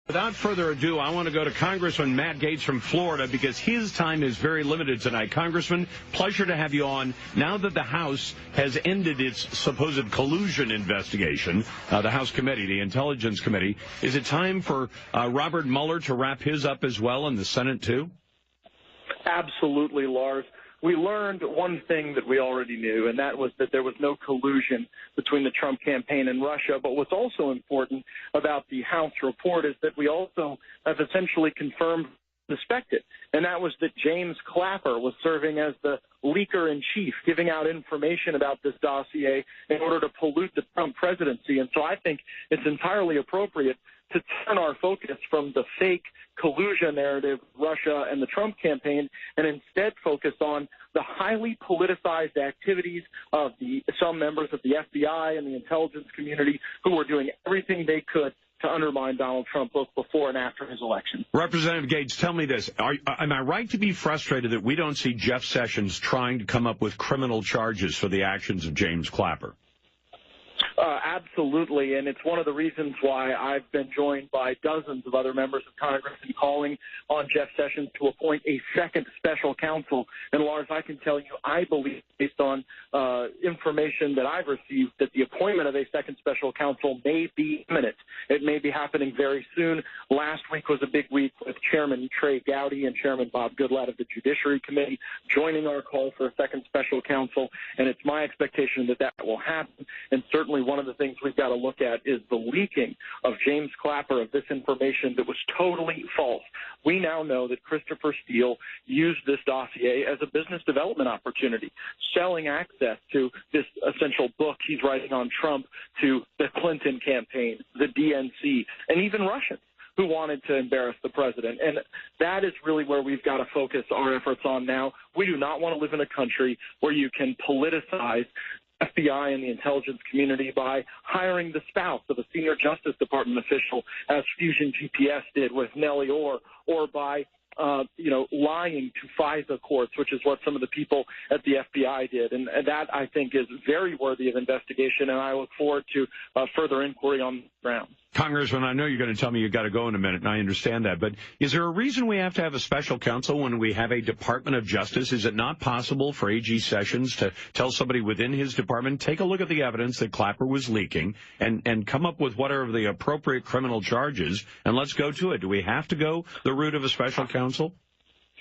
Without further ado, I want to go to Congressman Matt Gaetz from Florida because his time is very limited tonight. Congressman, pleasure to have you on. Now that the House has ended its supposed collusion investigation, the House committee, the Intelligence Committee, is it time for Robert Mueller to wrap his up as well and the Senate too? Absolutely, Lars. We learned one thing that we already knew, and that was that there was no collusion between the Trump campaign and Russia. But what's also important about the House report is that we also have essentially confirmed suspected, and that was that James Clapper was serving as the leaker-in-chief, giving out information about this dossier in order to pollute the Trump presidency. And so I think it's entirely appropriate to turn our focus from the fake collusion narrative, Russia and the Trump campaign, and instead focus on the highly politicized activities of some members of the FBI and the intelligence community who were doing everything they could to undermine Donald Trump both before and after his election. Representative Gaetz, tell me this. Am I right to be frustrated that we don't see Jeff Sessions trying to come up with criminal charges for the actions of James Clapper? Absolutely, and it's one of the reasons why I've been joined by dozens of other members of Congress in calling on Jeff Sessions to appoint a second special counsel. And, Lars, I can tell you, I believe, based on information that I've received, that the appointment of a second special counsel may be imminent. It may be happening very soon. Last week was a big week with Chairman Trey Gowdy and Chairman Bob Goodlatte of the Judiciary Committee joining our call for a second special counsel, and it's my expectation that that will happen. And certainly one of the things we've got to look at is the leaking of James Clapper of this information that was totally false. We now know that Christopher Steele used this dossier as a business development opportunity, selling access to this essential book he's writing on Trump to the Clinton campaign, the DNC, and even Russians who wanted to embarrass the president. And that is really where we've got to focus our efforts on now. We do not want to live in a country where you can politicize FBI and the intelligence community by hiring the spouse of a senior Justice Department official, as Fusion GPS did with Nellie Orr, or by lying to FISA courts, which is what some of the people at the FBI did. And that, I think, is very worthy of investigation, and I look forward to further inquiry on the ground. Congressman, I know you're going to tell me you've got to go in a minute, and I understand that, but is there a reason we have to have a special counsel when we have a Department of Justice? Is it not possible for A.G. Sessions to tell somebody within his department, take a look at the evidence that Clapper was leaking and come up with whatever the appropriate criminal charges, and let's go to it? Do we have to go the route of a special counsel?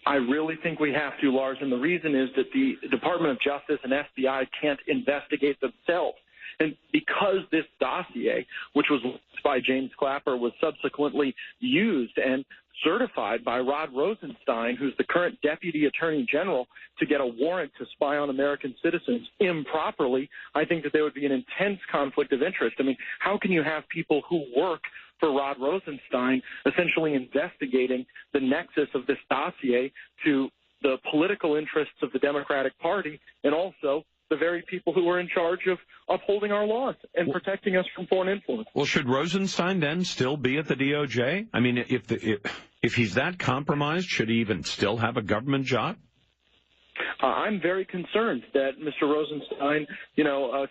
I really think we have to, Lars, and the reason is that the Department of Justice and FBI can't investigate themselves. And because this dossier, which was by James Clapper, was subsequently used and certified by Rod Rosenstein, who's the current Deputy Attorney General, to get a warrant to spy on American citizens improperly, I think that there would be an intense conflict of interest. I mean, how can you have people who work for Rod Rosenstein essentially investigating the nexus of this dossier to the political interests of the Democratic Party and also the very people who are in charge of upholding our laws and protecting us from foreign influence? Well, should Rosenstein then still be at the DOJ? I mean, if he's that compromised, should he even still have a government job? I'm very concerned that Mr. Rosenstein,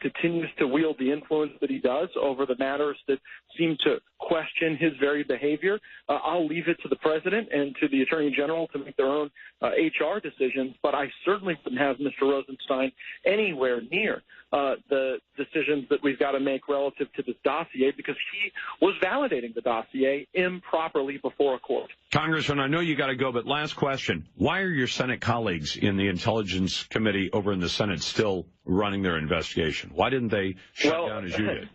continues to wield the influence that he does over the matters that seem to question his very behavior. I'll leave it to the president and to the attorney general to make their own HR decisions, but I certainly wouldn't have Mr. Rosenstein anywhere near the decisions that we've got to make relative to this dossier, because he was validating the dossier improperly before a court. Congressman, I know you got to go, but last question. Why are your Senate colleagues in the Intelligence Committee over in the Senate still running their investigation? Why didn't they shut down as you did?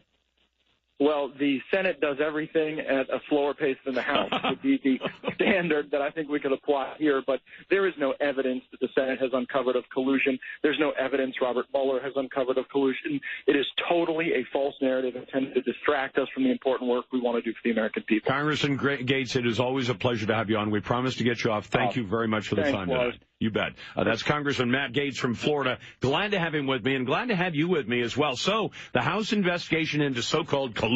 Well, the Senate does everything at a slower pace than the House would be the standard that I think we could apply here. But there is no evidence that the Senate has uncovered of collusion. There's no evidence Robert Mueller has uncovered of collusion. It is totally a false narrative intended to distract us from the important work we want to do for the American people. Congressman Gaetz, it is always a pleasure to have you on. We promise to get you off. Thank you very much for the time tonight. You bet. That's Congressman Matt Gaetz from Florida. Glad to have him with me, and glad to have you with me as well. So, the House investigation into so-called collusion